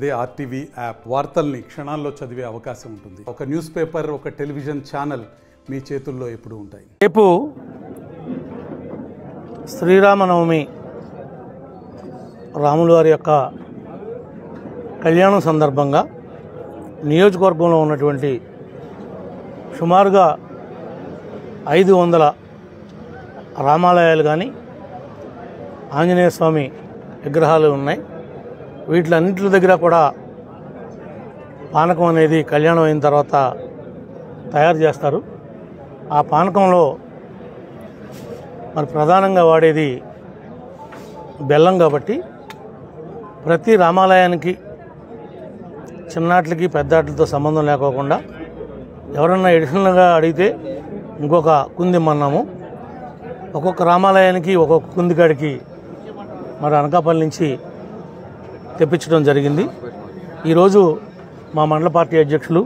అదే RTV app వార్తల్ని క్షణాల్లో చదివే అవకాశం ఉంటుంది. ఒక న్యూస్ పేపర్, ఒక టెలివిజన్ ఛానల్ మీ చేతుల్లో ఎప్పుడూ ఉంటాయి. రేపు శ్రీరామనవమి రాముల వారి యొక్క కళ్యాణం సందర్భంగా నియోజకవర్గంలో ఉన్నటువంటి సుమారుగా 500 రామాలయాలు కానీ ఆంజనేయ స్వామి విగ్రహాలు ఉన్నాయి. వీటిలన్నింటి దగ్గర కూడా పానకం అనేది కళ్యాణం అయిన తర్వాత తయారు చేస్తారు. ఆ పానకంలో మరి ప్రధానంగా వాడేది బెల్లం కాబట్టి ప్రతి రామాలయానికి చిన్నాట్లకి పెద్దాట్లతో సంబంధం లేకోకుండా ఎవరన్నా ఎడిషనల్గా అడిగితే ఇంకొక కుంది ఇమ్మన్నాము. ఒక్కొక్క రామాలయానికి ఒక్కొక్క కుందికాడికి మరి అనకాపల్లి నుంచి తెప్పించడం జరిగింది. ఈరోజు మా మండల పార్టీ అధ్యక్షులు,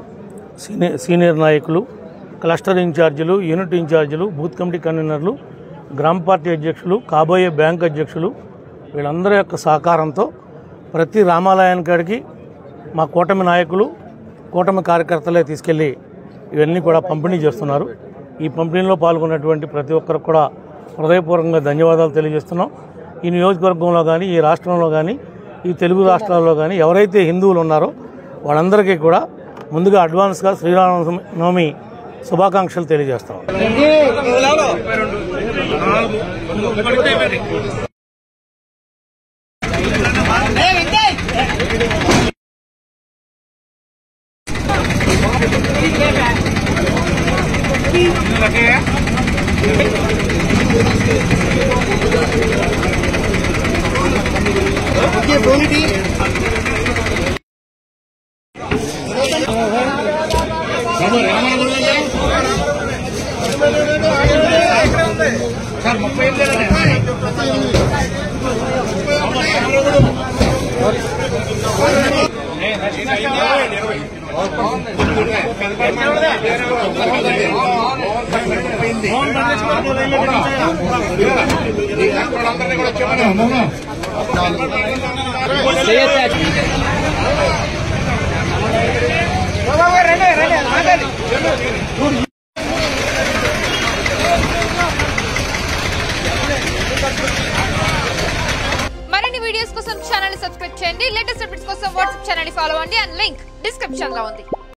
సీనియర్ నాయకులు, క్లస్టర్ ఇన్ఛార్జీలు, యూనిట్ ఇన్ఛార్జీలు, బూత్ కమిటీ కన్వీనర్లు, గ్రామ పార్టీ అధ్యక్షులు, కాబోయే బ్యాంక్ అధ్యక్షులు వీళ్ళందరి యొక్క సహకారంతో ప్రతి రామాలయానికాడికి మా కూటమి నాయకులు, కూటమి కార్యకర్తలే తీసుకెళ్ళి ఇవన్నీ కూడా పంపిణీ చేస్తున్నారు. ఈ పంపిణీలో పాల్గొన్నటువంటి ప్రతి ఒక్కరికి కూడా హృదయపూర్వకంగా ధన్యవాదాలు తెలియజేస్తున్నాం. ఈ నియోజకవర్గంలో కానీ, ఈ రాష్ట్రంలో కానీ, ఈ తెలుగు రాష్ట్రాల్లో కానీ ఎవరైతే హిందువులు ఉన్నారో వాళ్ళందరికీ కూడా ముందుగా అడ్వాన్స్గా శ్రీరామనవమి శుభాకాంక్షలు తెలియజేస్తాం. మరిన్ని వీడియోస్ కోసం ఛానల్ ని సబ్స్క్రైబ్ చేయండి. లేటెస్ట్ అప్డేట్స్ కోసం వాట్సాప్ ఛానల్ ని ఫాలో అవ్వండి. అండ్ లింక్ డిస్క్రిప్షన్ లో ఉంది.